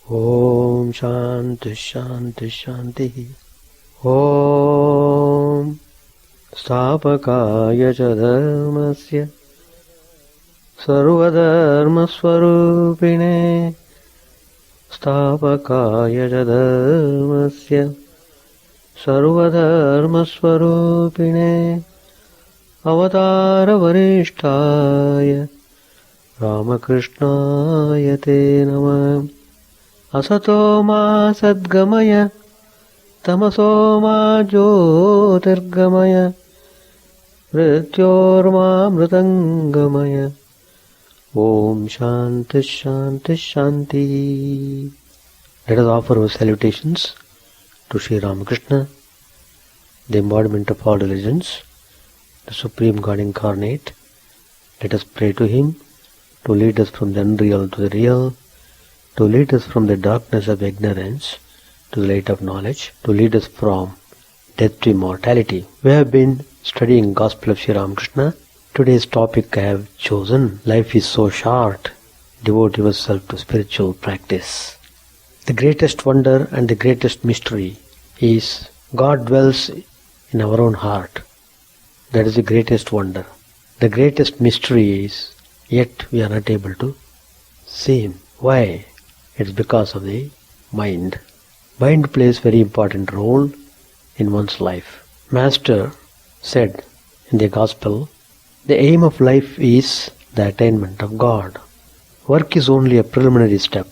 Om Shanti Shanti Shanti. Om Stapakaya cha dharmasya Sarvadharma Swarupine Stapakaya cha dharmasya Sarvadharma Swarupine Avatara Varishtaya Ramakrishna te namah. Asato ma sadgamaya tamaso ma jyotirgamaya mrityorma mritangamaya. Om Shanti Shanti Shanti. Let us offer our salutations to Sri Ramakrishna, the embodiment of all religions, the Supreme God incarnate. Let us pray to Him to lead us from the unreal to the real, to lead us from the darkness of ignorance to the light of knowledge, to lead us from death to immortality. We have been studying Gospel of Sri Ramakrishna. Today's topic I have chosen, life is so short, devote yourself to spiritual practice. The greatest wonder and the greatest mystery is God dwells in our own heart. That is the greatest wonder. The greatest mystery is, yet we are not able to see Him. Why? It's because of the mind. Mind plays very important role in one's life. Master said in the Gospel, the aim of life is the attainment of God. Work is only a preliminary step.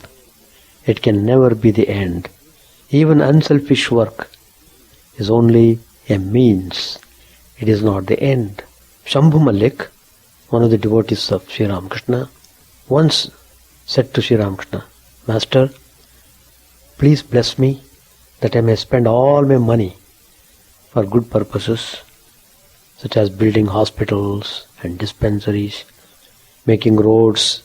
It can never be the end. Even unselfish work is only a means. It is not the end. Shambhu Malik, one of the devotees of Sri Ramakrishna, once said to Sri Ramakrishna, Master, please bless me that I may spend all my money for good purposes, such as building hospitals and dispensaries, making roads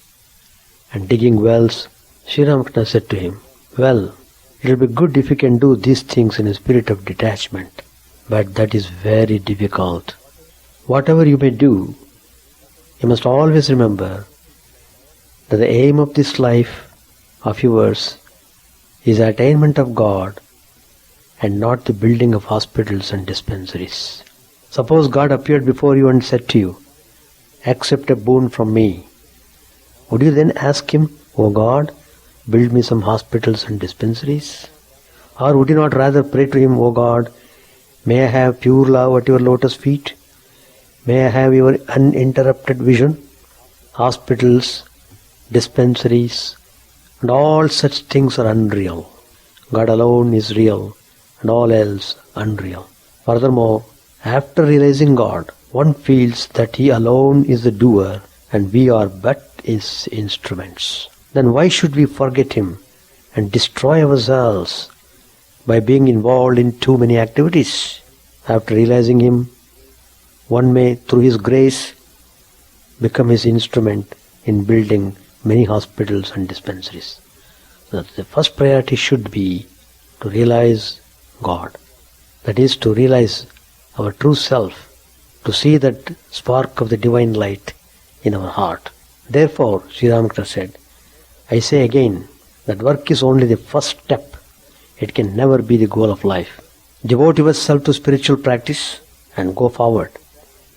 and digging wells. Sri Ramakrishna said to him, well, it will be good if you can do these things in a spirit of detachment, but that is very difficult. Whatever you may do, you must always remember that the aim of this life of yours is the attainment of God and not the building of hospitals and dispensaries. Suppose God appeared before you and said to you, accept a boon from me. Would you then ask Him, O God, build me some hospitals and dispensaries? Or would you not rather pray to Him, O God, may I have pure love at your lotus feet? May I have your uninterrupted vision? Hospitals, dispensaries, and all such things are unreal. God alone is real and all else unreal. Furthermore, after realizing God, one feels that He alone is the doer and we are but His instruments. Then why should we forget Him and destroy ourselves by being involved in too many activities? After realizing Him, one may, through His grace, become His instrument in building many hospitals and dispensaries. So the first priority should be to realize God. That is, to realize our true self, to see that spark of the divine light in our heart. Therefore, Sri Ramakrishna said, I say again that work is only the first step. It can never be the goal of life. Devote yourself to spiritual practice and go forward.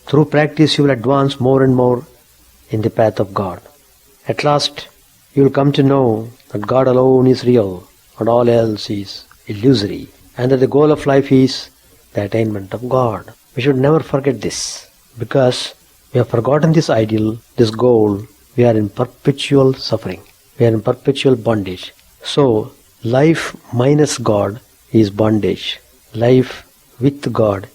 Through practice you will advance more and more in the path of God. At last, you will come to know that God alone is real and all else is illusory, and that the goal of life is the attainment of God. We should never forget this, because we have forgotten this ideal, this goal. We are in perpetual suffering. We are in perpetual bondage. So, life minus God is bondage. Life with God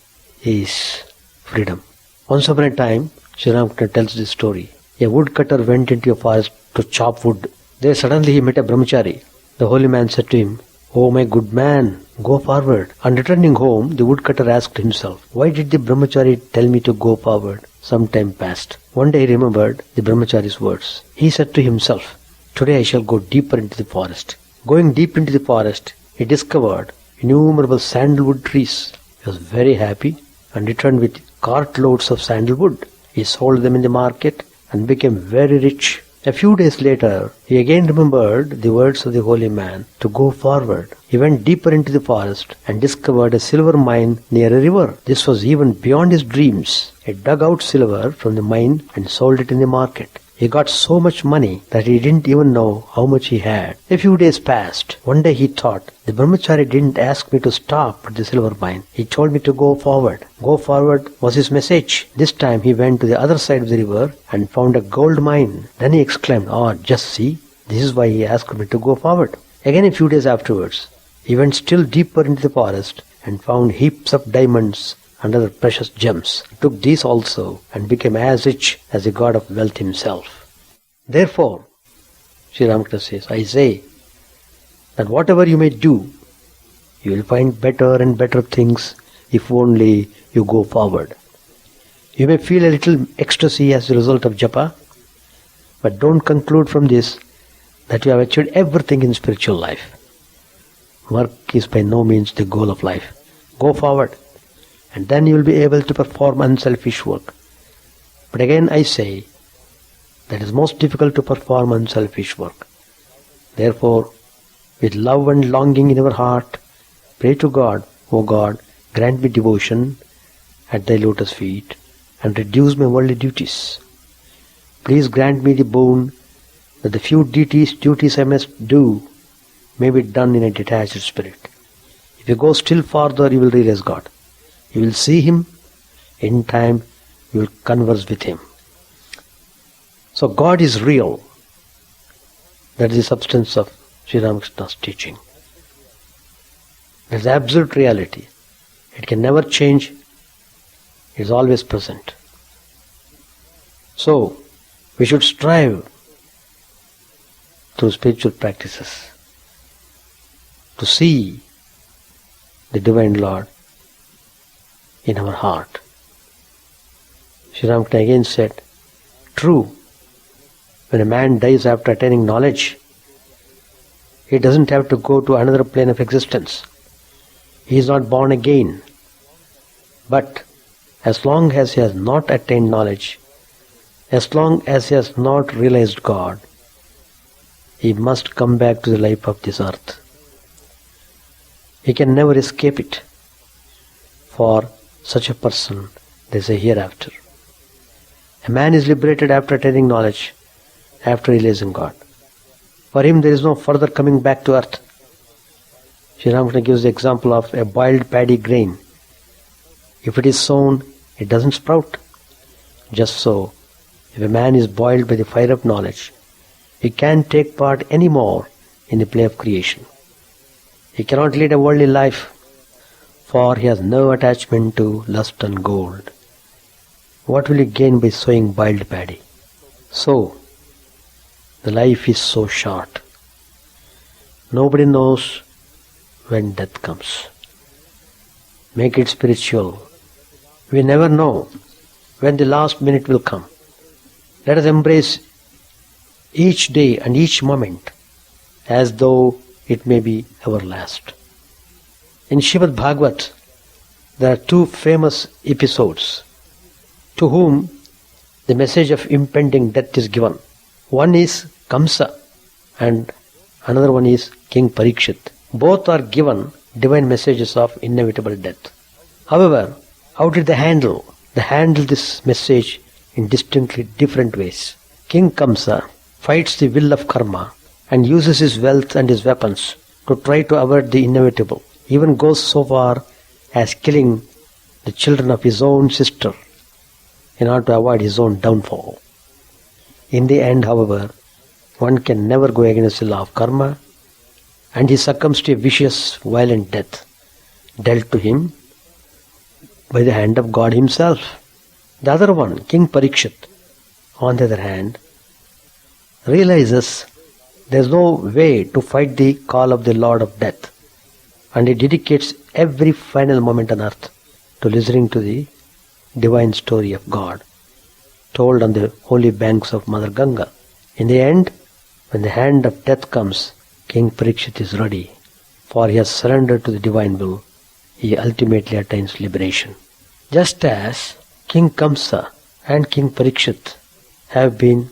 is freedom. Once upon a time, Sri Ramakrishna tells this story. A woodcutter went into a forest to chop wood. There suddenly he met a brahmachari. The holy man said to him, Oh my good man, go forward. On returning home, the woodcutter asked himself, why did the brahmachari tell me to go forward? Some time passed. One day he remembered the brahmachari's words. He said to himself, today I shall go deeper into the forest. Going deep into the forest, he discovered innumerable sandalwood trees. He was very happy and returned with cartloads of sandalwood. He sold them in the market and became very rich. A few days later, he again remembered the words of the holy man to go forward. He went deeper into the forest and discovered a silver mine near a river. This was even beyond his dreams. He dug out silver from the mine and sold it in the market. He got so much money that he didn't even know how much he had. A few days passed. One day he thought, the brahmachari didn't ask me to stop at the silver mine. He told me to go forward. Go forward was his message. This time he went to the other side of the river and found a gold mine. Then he exclaimed, "Oh, just see, this is why he asked me to go forward." Again a few days afterwards, he went still deeper into the forest and found heaps of diamonds and other precious gems. He took these also and became as rich as the god of wealth himself. Therefore, Sri Ramakrishna says, I say that whatever you may do, you will find better and better things if only you go forward. You may feel a little ecstasy as a result of japa, but don't conclude from this that you have achieved everything in spiritual life. Work is by no means the goal of life. Go forward, and then you will be able to perform unselfish work. But again I say, that is most difficult to perform unselfish work. Therefore, with love and longing in our heart, pray to God, O God, grant me devotion at thy lotus feet and reduce my worldly duties. Please grant me the boon that the few duties I must do may be done in a detached spirit. If you go still farther, you will realize God. You will see Him. In time, you will converse with Him. So God is real. That is the substance of Sri Ramakrishna's teaching. That is absolute reality. It can never change. It is always present. So, we should strive through spiritual practices to see the Divine Lord in our heart. Sri Ramakrishna again said, true, when a man dies after attaining knowledge, he doesn't have to go to another plane of existence. He is not born again. But as long as he has not attained knowledge, as long as he has not realized God, he must come back to the life of this earth. He can never escape it. For such a person, there is a hereafter. A man is liberated after attaining knowledge, after realizing God. For him, there is no further coming back to earth. Sri Ramakrishna gives the example of a boiled paddy grain. If it is sown, it doesn't sprout. Just so, if a man is boiled by the fire of knowledge, he can't take part anymore in the play of creation. He cannot lead a worldly life, for he has no attachment to lust and gold. What will he gain by sowing boiled paddy? So, the life is so short. Nobody knows when death comes. Make it spiritual. We never know when the last minute will come. Let us embrace each day and each moment as though it may be our last. In Srimad Bhagavat, there are two famous episodes to whom the message of impending death is given. One is Kamsa and another one is King Parikshit. Both are given divine messages of inevitable death. However, how did they handle? They handled this message in distinctly different ways. King Kamsa fights the will of karma and uses his wealth and his weapons to try to avert the inevitable. Even goes so far as killing the children of his own sister in order to avoid his own downfall. In the end, however, one can never go against the law of karma, and he succumbs to a vicious, violent death dealt to him by the hand of God himself. The other one, King Parikshit, on the other hand, realizes there is no way to fight the call of the Lord of Death, and he dedicates every final moment on earth to listening to the divine story of God, told on the holy banks of Mother Ganga. In the end, when the hand of death comes, King Parikshit is ready, for he has surrendered to the divine will. He ultimately attains liberation. Just as King Kamsa and King Parikshit have been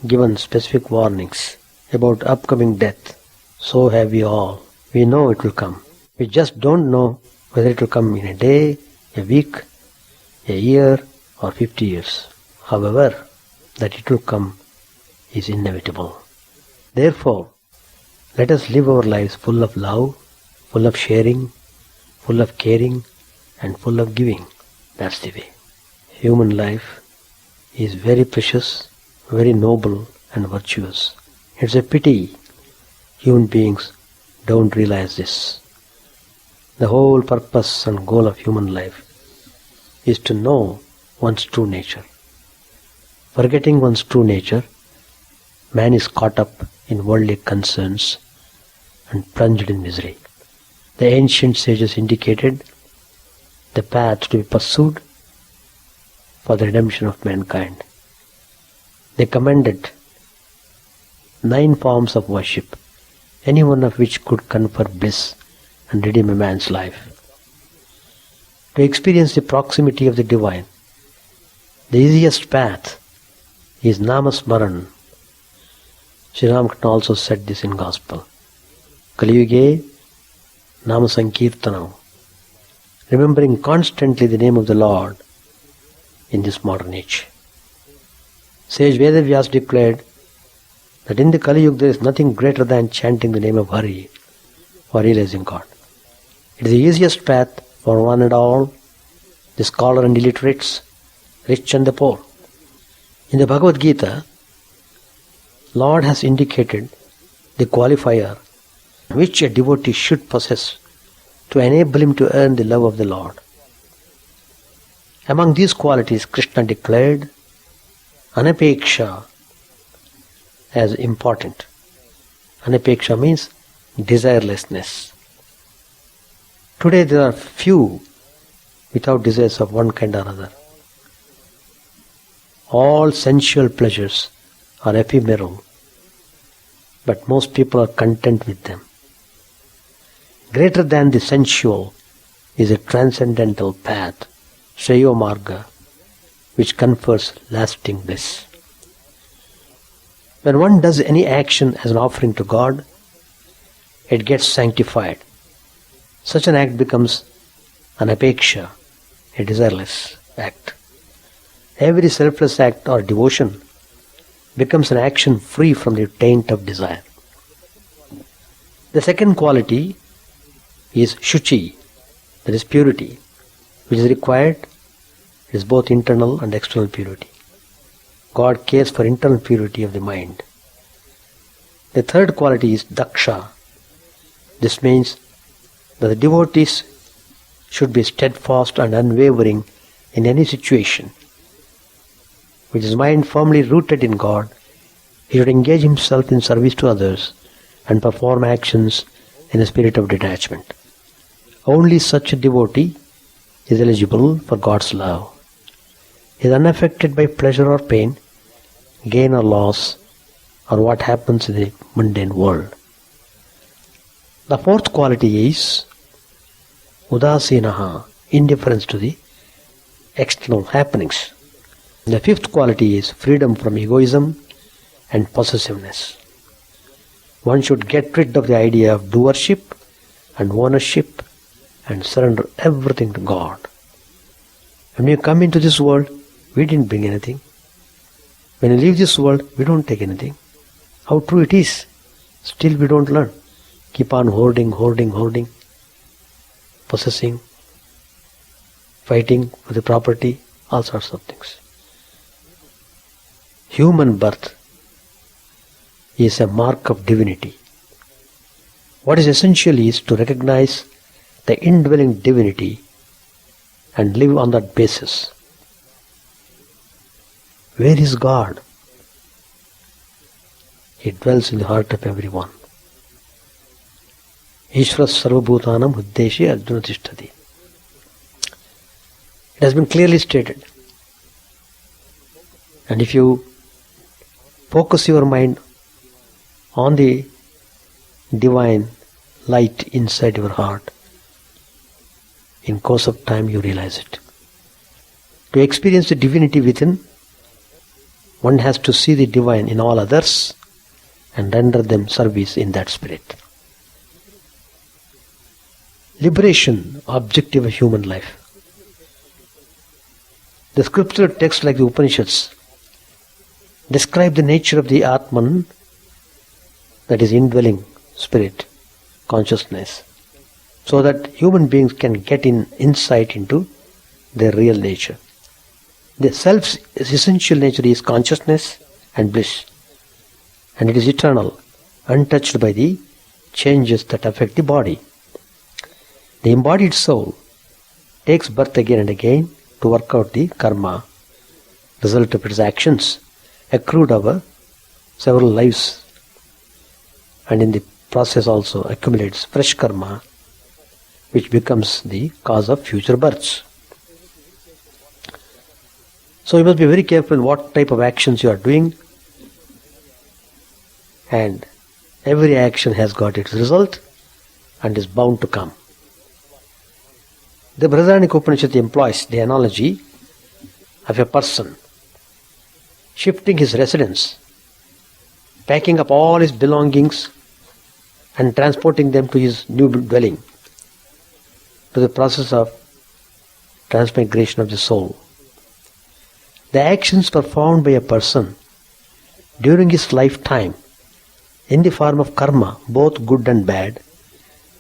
given specific warnings about upcoming death. So have we all. We know it will come. We just don't know whether it will come in a day, a week, a year, or 50 years. However, that it will come is inevitable. Therefore, let us live our lives full of love, full of sharing, full of caring, and full of giving. That's the way. Human life is very precious, very noble, and virtuous. It's a pity human beings don't realize this. The whole purpose and goal of human life is to know one's true nature. Forgetting one's true nature, man is caught up in worldly concerns and plunged in misery. The ancient sages indicated the path to be pursued for the redemption of mankind. They commended 9 forms of worship, any one of which could confer bliss and redeem a man's life. To experience the proximity of the divine, the easiest path is Namasmaran. Sri Ramakrishna also said this in Gospel. Kaliyuge Namasankirtanam. Remembering constantly the name of the Lord in this modern age. Sage Vedavyas declared that in the Kali Yuga there is nothing greater than chanting the name of Hari or realizing God. It is the easiest path for one and all, the scholar and illiterates, rich and the poor. In the Bhagavad Gita, Lord has indicated the qualifier which a devotee should possess to enable him to earn the love of the Lord. Among these qualities, Krishna declared Anapeksha as important. Anapeksha means desirelessness. Today there are few without desires of one kind or other. All sensual pleasures are ephemeral, but most people are content with them. Greater than the sensual is a transcendental path, Shreyo Marga, which confers lasting bliss. When one does any action as an offering to God, it gets sanctified. Such an act becomes an apeksha, a desireless act. Every selfless act or devotion becomes an action free from the taint of desire. The second quality is shuchi, that is purity, which is required. It is both internal and external purity. God cares for internal purity of the mind. The third quality is daksha. This means that the devotees should be steadfast and unwavering in any situation. With his mind firmly rooted in God, he should engage himself in service to others and perform actions in a spirit of detachment. Only such a devotee is eligible for God's love. He is unaffected by pleasure or pain, gain or loss, or what happens in the mundane world. The fourth quality is udasinaha, indifference to the external happenings. The fifth quality is freedom from egoism and possessiveness. One should get rid of the idea of doership and ownership and surrender everything to God. When we come into this world, we didn't bring anything. When we leave this world, we don't take anything. How true it is. Still we don't learn. Keep on hoarding, possessing, fighting for the property, all sorts of things. Human birth is a mark of divinity. What is essential is to recognize the indwelling divinity and live on that basis. Where is God? He dwells in the heart of everyone. Ishvara sarvabhutanam uddeshe arjuna tishtati. It has been clearly stated. And if you focus your mind on the divine light inside your heart, in course of time you realize it. To experience the divinity within, one has to see the divine in all others and render them service in that spirit. Liberation, objective of human life. The scriptural texts like the Upanishads describe the nature of the Atman, that is indwelling spirit, consciousness, so that human beings can get insight into their real nature. The self's essential nature is consciousness and bliss, and it is eternal, untouched by the changes that affect the body. The embodied soul takes birth again and again to work out the karma, result of its actions, accrued over several lives, and in the process also accumulates fresh karma, which becomes the cause of future births. So you must be very careful what type of actions you are doing, and every action has got its result and is bound to come. The Brihadaranyaka Upanishad employs the analogy of a person shifting his residence, packing up all his belongings and transporting them to his new dwelling, to the process of transmigration of the soul. The actions performed by a person during his lifetime in the form of karma, both good and bad,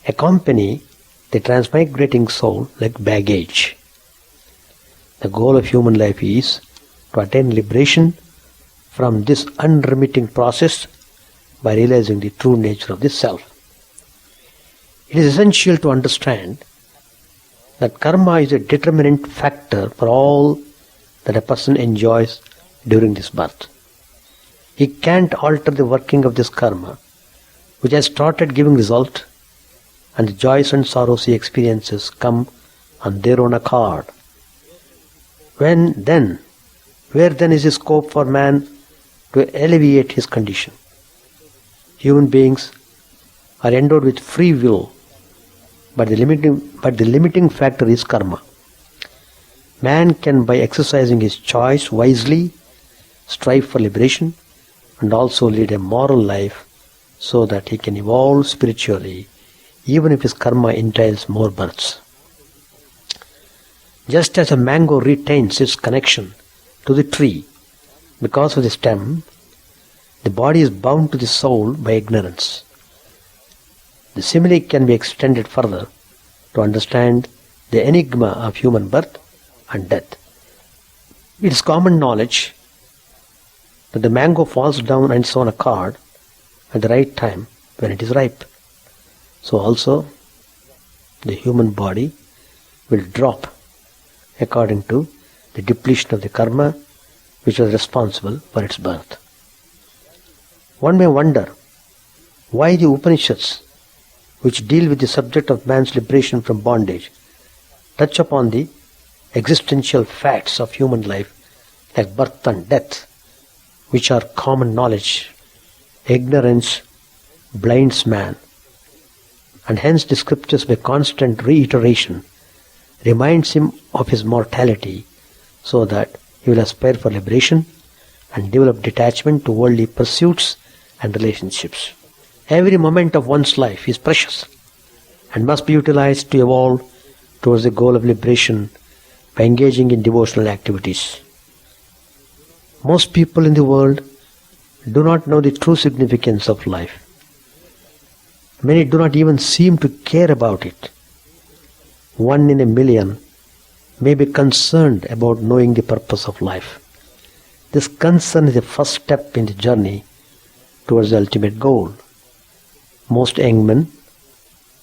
accompany the transmigrating soul like baggage. The goal of human life is to attain liberation from this unremitting process by realizing the true nature of the self. It is essential to understand that karma is a determinant factor for all that a person enjoys during this birth. He can't alter the working of this karma, which has started giving result, and the joys and sorrows he experiences come on their own accord. Where then is the scope for man to alleviate his condition? Human beings are endowed with free will, but the limiting factor is karma. Man can, by exercising his choice wisely, strive for liberation and also lead a moral life so that he can evolve spiritually, even if his karma entails more births. Just as a mango retains its connection to the tree because of the stem, the body is bound to the soul by ignorance. The simile can be extended further to understand the enigma of human birth and death. It is common knowledge that the mango falls down on its own accord at the right time when it is ripe. So also the human body will drop according to the depletion of the karma which was responsible for its birth. One may wonder why the Upanishads, which deal with the subject of man's liberation from bondage, touch upon the existential facts of human life like birth and death, which are common knowledge. Ignorance blinds man, and hence the scriptures by constant reiteration reminds him of his mortality so that he will aspire for liberation and develop detachment to worldly pursuits and relationships. Every moment of one's life is precious and must be utilized to evolve towards the goal of liberation by engaging in devotional activities. Most people in the world do not know the true significance of life. Many do not even seem to care about it. 1 in a million may be concerned about knowing the purpose of life. This concern is the first step in the journey towards the ultimate goal. Most young men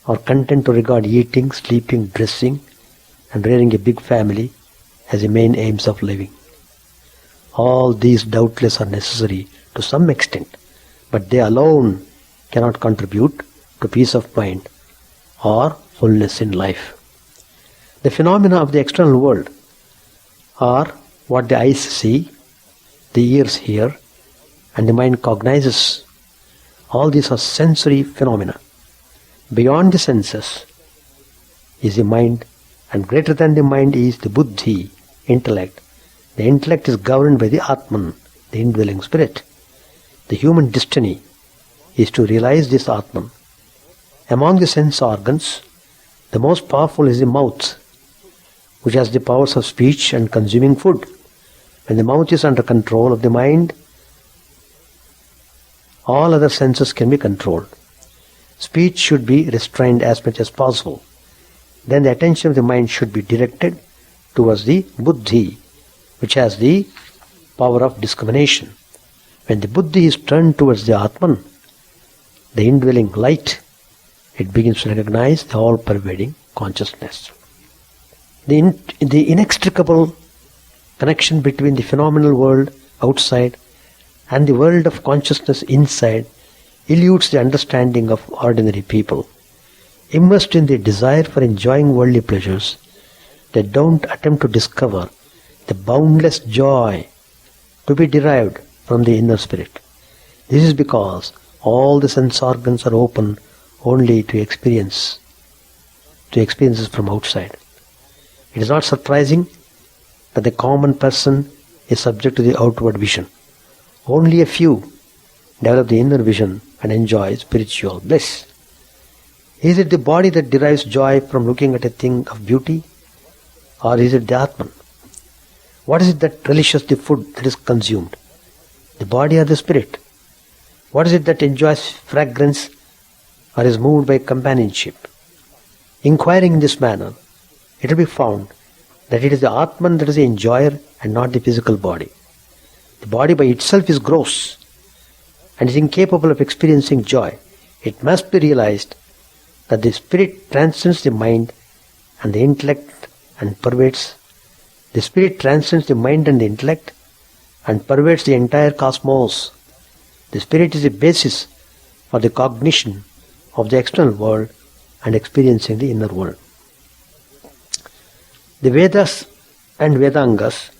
are content to regard eating, sleeping, dressing, and rearing a big family as the main aims of living. All these doubtless are necessary to some extent, but they alone cannot contribute to peace of mind or fullness in life. The phenomena of the external world are what the eyes see, the ears hear, and the mind cognizes. All these are sensory phenomena. Beyond the senses is the mind, and greater than the mind is the buddhi, intellect. The intellect is governed by the Atman, the indwelling spirit. The human destiny is to realize this Atman. Among the sense organs, the most powerful is the mouth, which has the powers of speech and consuming food. When the mouth is under control of the mind, all other senses can be controlled. Speech should be restrained as much as possible. Then the attention of the mind should be directed towards the buddhi, which has the power of discrimination. When the buddhi is turned towards the Atman, the indwelling light, it begins to recognize the all-pervading consciousness. The inextricable connection between the phenomenal world outside and the world of consciousness inside eludes the understanding of ordinary people. Immersed in the desire for enjoying worldly pleasures, they don't attempt to discover the boundless joy to be derived from the inner spirit. This is because all the sense organs are open only to experiences from outside. It is not surprising that the common person is subject to the outward vision. Only a few develop the inner vision and enjoy spiritual bliss. Is it the body that derives joy from looking at a thing of beauty, or is it the Atman? What is it that relishes the food that is consumed? The body or the spirit? What is it that enjoys fragrance or is moved by companionship? Inquiring in this manner, it will be found that it is the Atman that is the enjoyer and not the physical body. The body by itself is gross and is incapable of experiencing joy. It must be realized that the spirit transcends the mind and the intellect and pervades. The spirit transcends the mind and the intellect and pervades the entire cosmos. The spirit is the basis for the cognition of the external world and experiencing the inner world. The Vedas and Vedangas,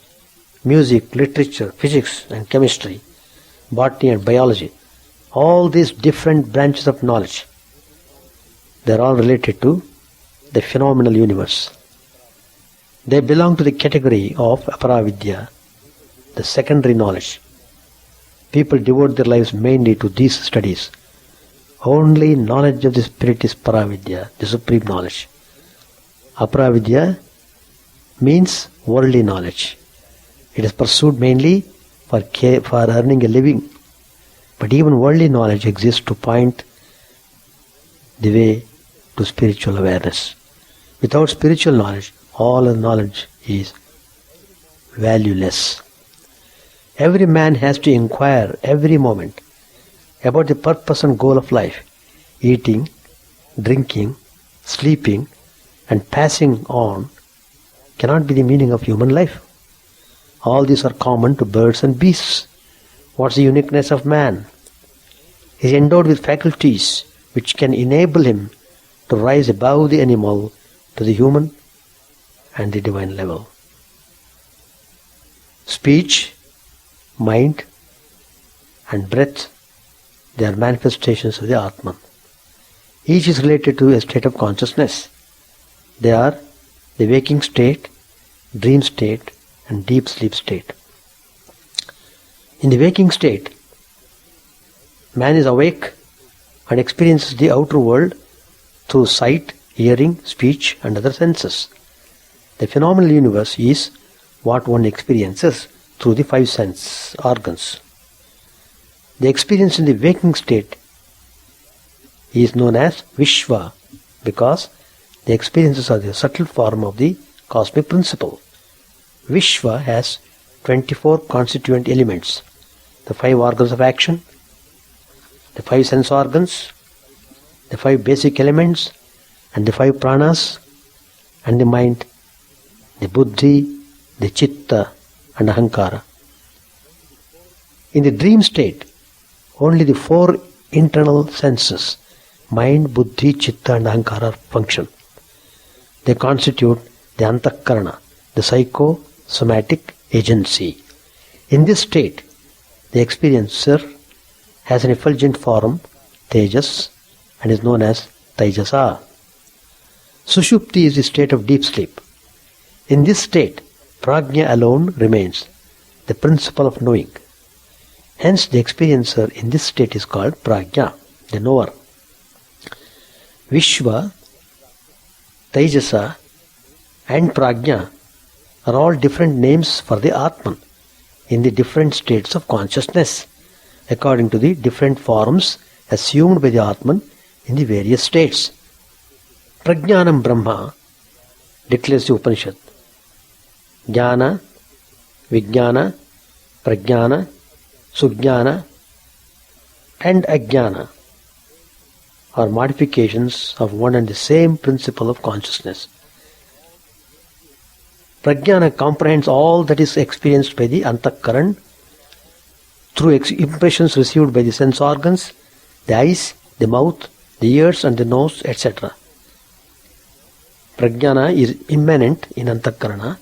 music, literature, physics and chemistry, botany and biology, all these different branches of knowledge, they are all related to the phenomenal universe. They belong to the category of aparavidya, the secondary knowledge. People devote their lives mainly to these studies. Only knowledge of the spirit is paravidya, the supreme knowledge. Aparavidya means worldly knowledge. It is pursued mainly for earning a living. But even worldly knowledge exists to point the way to spiritual awareness. Without spiritual knowledge, all other knowledge is valueless. Every man has to inquire every moment about the purpose and goal of life. Eating, drinking, sleeping and passing on cannot be the meaning of human life. All these are common to birds and beasts. What's the uniqueness of man? He is endowed with faculties which can enable him to rise above the animal to the human and the divine level. Speech, mind and breath, they are manifestations of the Atman. Each is related to a state of consciousness. They are the waking state, dream state and deep sleep state. In the waking state, man is awake and experiences the outer world through sight, hearing, speech and other senses. The phenomenal universe is what one experiences through the five sense organs. The experience in the waking state is known as Vishwa because the experiences are the subtle form of the cosmic principle. Vishwa has 24 constituent elements: the 5 organs of action, the 5 sense organs, the 5 basic elements, and the 5 pranas, and the mind, the buddhi, the chitta, and ahankara. In the dream state, only the 4 internal senses, mind, buddhi, chitta, and ahankara function. They constitute the antakarana, the psychosomatic agency. In this state, the experiencer has an effulgent form, tejas, and is known as taijasa. Sushupti is the state of deep sleep. In this state, prajna alone remains, the principle of knowing. Hence the experiencer in this state is called prajna, the knower. Vishwa, Tejasa and prajna are all different names for the Atman in the different states of consciousness, according to the different forms assumed by the Atman in the various states. Prajnanam Brahma declares the Upanishad. Jnana, Vijnana, Prajnana, Sujnana and Ajnana are modifications of one and the same principle of consciousness. Prajnana comprehends all that is experienced by the Antakaran through impressions received by the sense organs, the eyes, the mouth, the ears and the nose, etc. Prajnana is immanent in Antakarana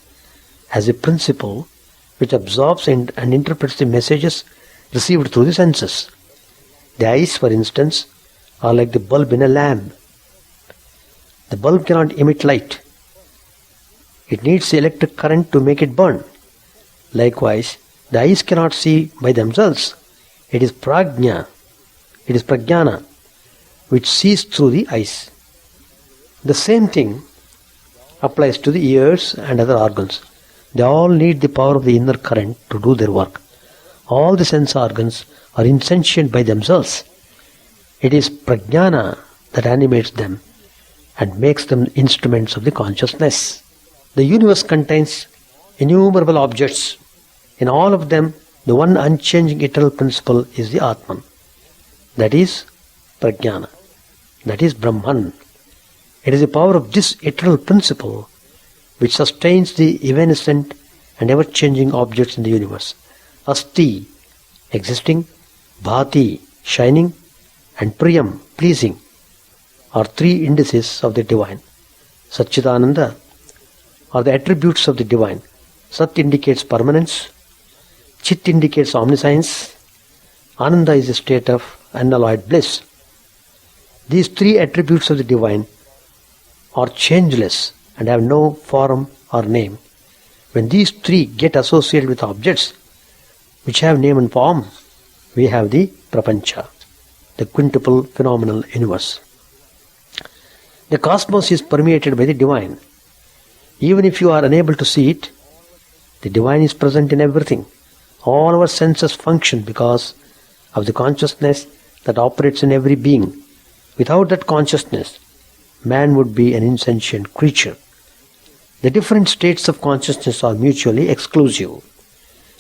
as a principle which absorbs and interprets the messages received through the senses. The eyes, for instance, are like the bulb in a lamp. The bulb cannot emit light. It needs the electric current to make it burn. Likewise, the eyes cannot see by themselves. It is prajna, it is prajnana, which sees through the eyes. The same thing applies to the ears and other organs. They all need the power of the inner current to do their work. All the sense organs are insentient by themselves. It is prajnana that animates them and makes them instruments of the consciousness. The universe contains innumerable objects. In all of them, the one unchanging eternal principle is the Atman. That is prajnana. That is Brahman. It is the power of this eternal principle which sustains the evanescent and ever-changing objects in the universe. Asti, existing, Bhati, shining, and Priyam, pleasing, are three indices of the divine. Satchidananda are the attributes of the divine. Sat indicates permanence, Chit indicates omniscience, Ananda is a state of unalloyed bliss. These three attributes of the divine are changeless and have no form or name. When these three get associated with objects which have name and form, we have the prapancha, the quintuple phenomenal universe. The cosmos is permeated by the divine. Even if you are unable to see it, the divine is present in everything. All our senses function because of the consciousness that operates in every being. Without that consciousness, man would be an insentient creature. The different states of consciousness are mutually exclusive.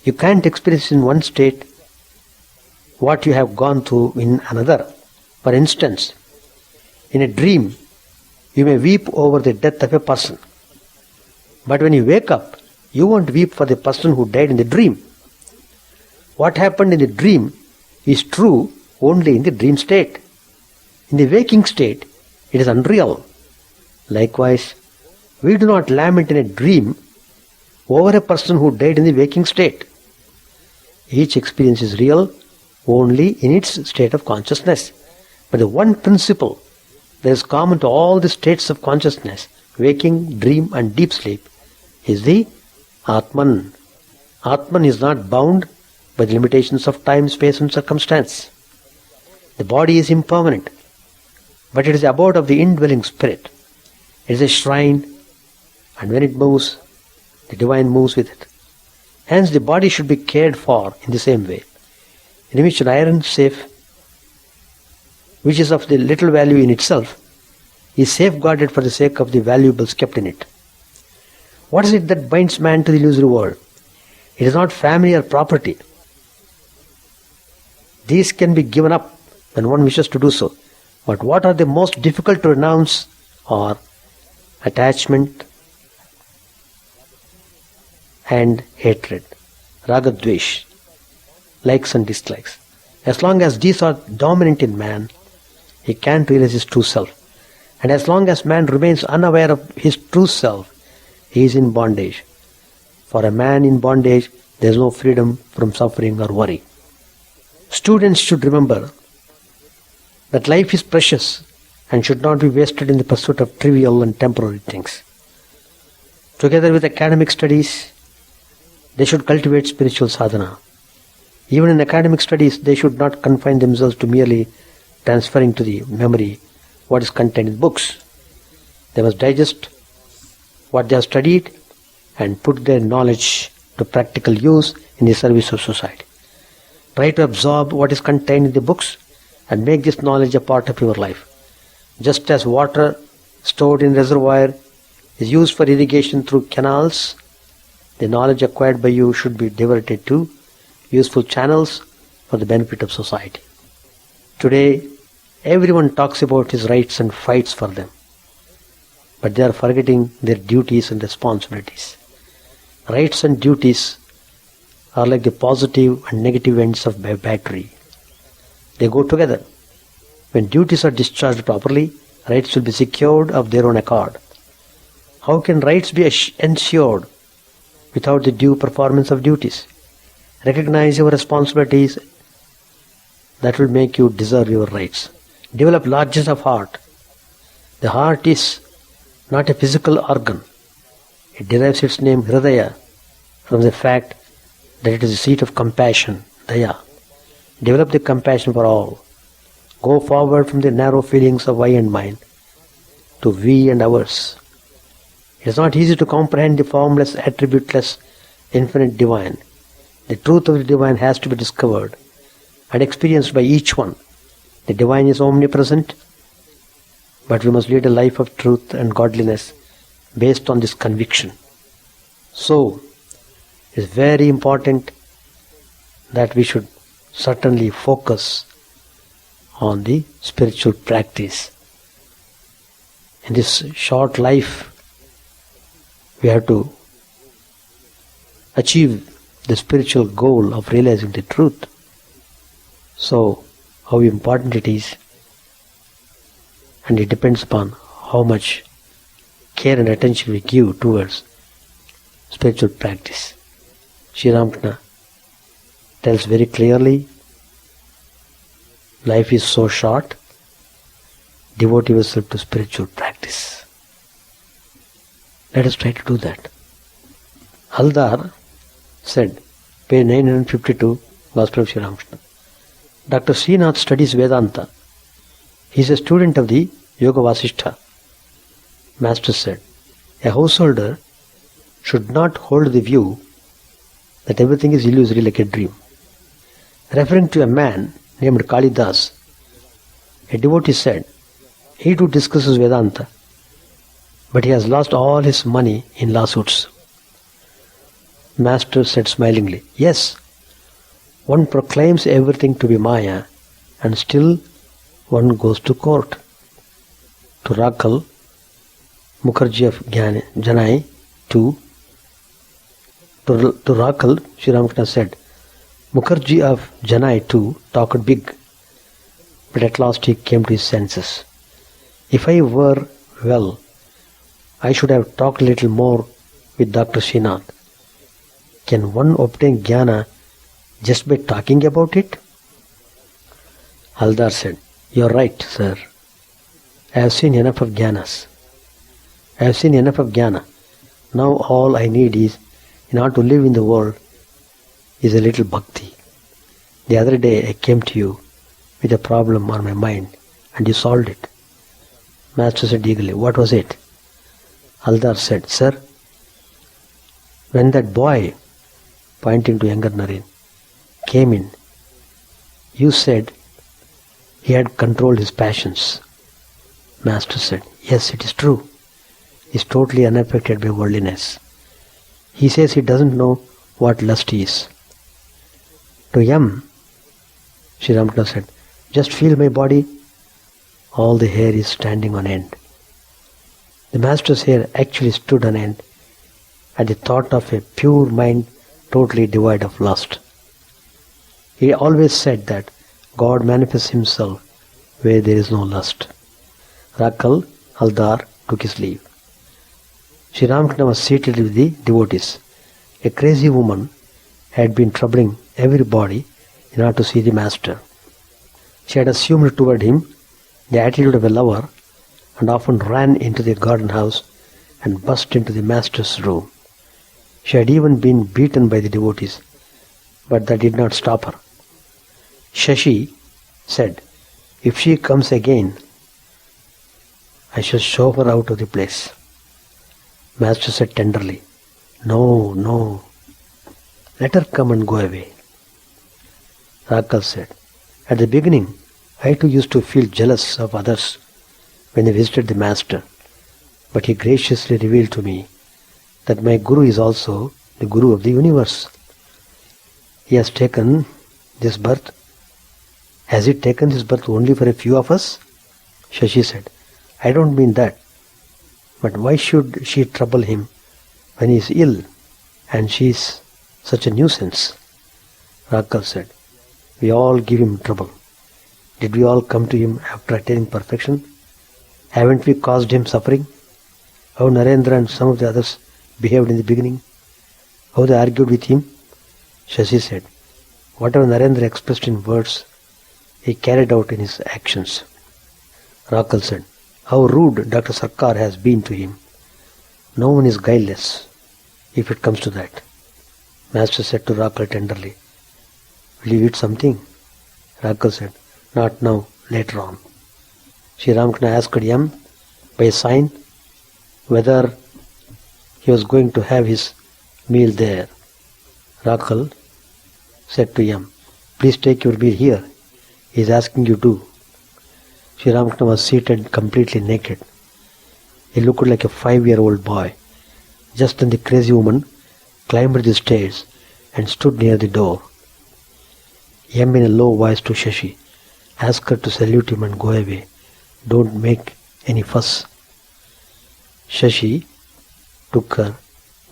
You can't experience in one state what you have gone through in another. For instance, in a dream, you may weep over the death of a person. But when you wake up, you won't weep for the person who died in the dream. What happened in the dream is true only in the dream state. In the waking state, it is unreal. Likewise, we do not lament in a dream over a person who died in the waking state. Each experience is real only in its state of consciousness. But the one principle that is common to all the states of consciousness, waking, dream and deep sleep, is the Atman. Atman is not bound by the limitations of time, space and circumstance. The body is impermanent, but it is the abode of the indwelling spirit. It is a shrine, and when it moves, the divine moves with it. Hence the body should be cared for in the same way, in which an iron safe, which is of the little value in itself, is safeguarded for the sake of the valuables kept in it. What is it that binds man to the illusory world? It is not family or property. These can be given up when one wishes to do so. But what are the most difficult to renounce are attachment and hatred, ragadvesh, likes and dislikes. As long as these are dominant in man, he can't realize his true self. And as long as man remains unaware of his true self, he is in bondage. For a man in bondage, there is no freedom from suffering or worry. Students should remember that life is precious and should not be wasted in the pursuit of trivial and temporary things. Together with academic studies, they should cultivate spiritual sadhana. Even in academic studies, they should not confine themselves to merely transferring to the memory what is contained in books. They must digest what they have studied and put their knowledge to practical use in the service of society. Try to absorb what is contained in the books and make this knowledge a part of your life. Just as water stored in reservoir is used for irrigation through canals, the knowledge acquired by you should be diverted to useful channels for the benefit of society. Today, everyone talks about his rights and fights for them, but they are forgetting their duties and responsibilities. Rights and duties are like the positive and negative ends of a battery. They go together. When duties are discharged properly, rights will be secured of their own accord. How can rights be ensured without the due performance of duties? Recognize your responsibilities. That will make you deserve your rights. Develop largesse of heart. The heart is not a physical organ. It derives its name Hridaya from the fact that it is a seat of compassion, Daya. Develop the compassion for all. Go forward from the narrow feelings of I and mine to we and ours. It is not easy to comprehend the formless, attributeless, infinite divine. The truth of the divine has to be discovered and experienced by each one. The divine is omnipresent, but we must lead a life of truth and godliness based on this conviction. So, it is very important that we should certainly focus on the spiritual practice. In this short life, we have to achieve the spiritual goal of realizing the truth. So, how important it is, and it depends upon how much care and attention we give towards spiritual practice. Sri Ramakrishna tells very clearly, life is so short, devote yourself to spiritual practice. Let us try to do that. Haldar said, page 952, Gospel of Sri Ramakrishna. Dr. Srinath studies Vedanta. He is a student of the Yoga Vasishtha. Master said, a householder should not hold the view that everything is illusory like a dream. Referring to a man named Kalidas, a devotee said, he too discusses Vedanta, but he has lost all his money in lawsuits. Master said smilingly, yes, one proclaims everything to be Maya and still one goes to court. To Rakal Mukherjee of Janai to Rakal, Sri Ramakrishna said, Mukherjee of Janai too talked big, but at last he came to his senses. If I were well, I should have talked a little more with Dr. Srinath. Can one obtain jnana just by talking about it? Haldar said, you are right, sir. I have seen enough of jnanas. Now all I need is, in order to live in the world, is a little bhakti. The other day I came to you with a problem on my mind and you solved it. Master said eagerly, what was it? Haldar said, sir, when that boy, pointing to younger Naren, came in, you said he had controlled his passions. Master said, yes, it is true. He is totally unaffected by worldliness. He says he doesn't know what lust is. To Yam, Sri Ramakrishna said, just feel my body. All the hair is standing on end. The Master's hair actually stood on end at the thought of a pure mind totally devoid of lust. He always said that God manifests himself where there is no lust. Rakal Haldar took his leave. Sri Ramakrishna was seated with the devotees. A crazy woman had been troubling everybody in order to see the Master. She had assumed toward him the attitude of a lover and often ran into the garden house and burst into the Master's room. She had even been beaten by the devotees, But that did not stop her. Shashi said, if she comes again, I shall show her out of the place. Master said tenderly, no, no, let her come and go away. Rakal said, at the beginning, I too used to feel jealous of others when they visited the Master, but he graciously revealed to me that my Guru is also the Guru of the universe. He has taken this birth. Has he taken this birth only for a few of us? Shashi said, I don't mean that. But why should she trouble him when he is ill and she is such a nuisance? Rakal said, we all give him trouble. Did we all come to him after attaining perfection? Haven't we caused him suffering? How Narendra and some of the others behaved in the beginning? How they argued with him? Shashi said, whatever Narendra expressed in words, he carried out in his actions. Rakal said, how rude Dr. Sarkar has been to him. No one is guileless, if it comes to that. Master said to Rakal tenderly, will you eat something? Rakal said, not now, later on. Sri Ramakrishna asked Yam by a sign whether he was going to have his meal there. Rakal said to Yam, please take your meal here. He is asking you to. Sri Ramakrishna was seated completely naked. He looked like a 5-year-old boy. Just then the crazy woman climbed the stairs and stood near the door. Yam in a low voice to Shashi asked her to salute him and go away. Don't make any fuss. Shashi took her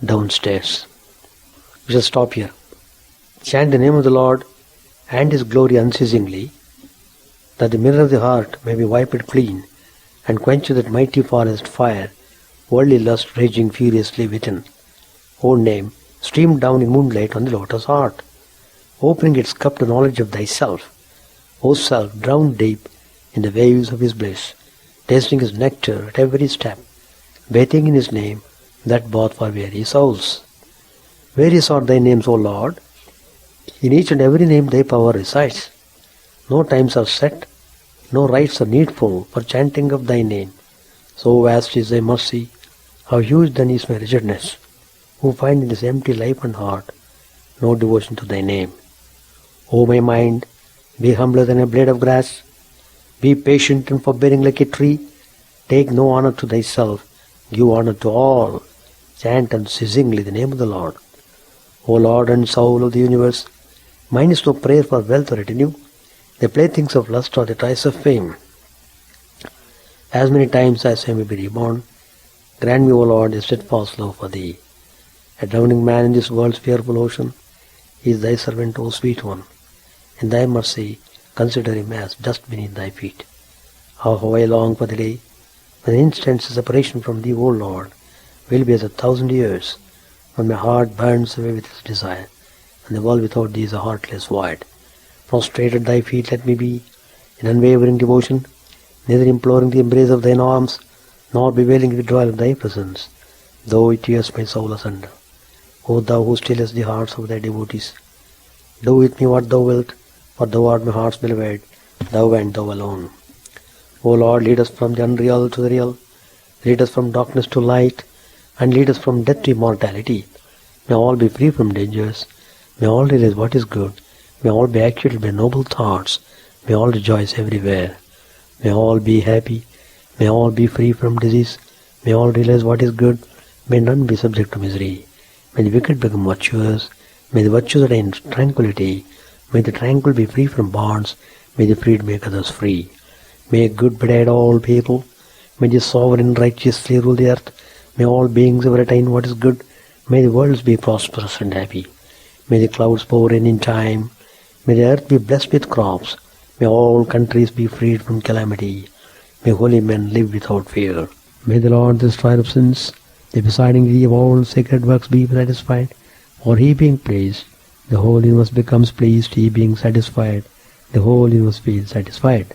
downstairs. We shall stop here. Chant the name of the Lord and His glory unceasingly, that the mirror of the heart may be wiped clean and quench that mighty forest fire, worldly lust raging furiously within. O name, stream down in moonlight on the lotus heart, opening its cup to knowledge of thyself. O self, drowned deep in the waves of His bliss, tasting His nectar at every step, bathing in His name, that bath for weary souls. Various are thy names, O Lord. In each and every name thy power resides. No times are set, no rites are needful for chanting of thy name. So vast is thy mercy, how huge then is my wretchedness, who find in this empty life and heart no devotion to thy name. O my mind, be humbler than a blade of grass, be patient and forbearing like a tree, take no honor to thyself, give honor to all, chant unceasingly the name of the Lord. O Lord and soul of the universe, mine is no prayer for wealth or retinue, the playthings of lust or the ties of fame. As many times as I may be reborn, grant me, O Lord, a steadfast love for thee. A drowning man in this world's fearful ocean is thy servant, O sweet one. In thy mercy, consider him as dust beneath thy feet. How I long for the day when an instant's separation from thee, O Lord, will be as 1,000 years, when my heart burns away with its desire, and the world without thee is a heartless void. Prostrate at thy feet let me be, in unwavering devotion, neither imploring the embrace of thine arms, nor bewailing the withdrawal of thy presence, though it tears my soul asunder. O thou who stillest the hearts of thy devotees, do with me what thou wilt, for thou art my heart's beloved, thou and thou alone. O Lord, lead us from the unreal to the real, lead us from darkness to light, and lead us from death to immortality. May all be free from dangers, may all realize what is good, may all be actuated by noble thoughts, may all rejoice everywhere, may all be happy, may all be free from disease, may all realize what is good, may none be subject to misery. May the wicked become virtuous, may the virtuous attain tranquility, may the tranquil be free from bonds, may the freed make others free. May good betide all people, may the sovereign righteously rule the earth, may all beings ever attain what is good, may the worlds be prosperous and happy, may the clouds pour rain in time, may the earth be blessed with crops, may all countries be freed from calamity, may holy men live without fear. May the Lord, the destroyer of sins, the presiding deity of all sacred works, be satisfied, for he being pleased, the whole universe becomes pleased, he being satisfied, the whole universe feels satisfied.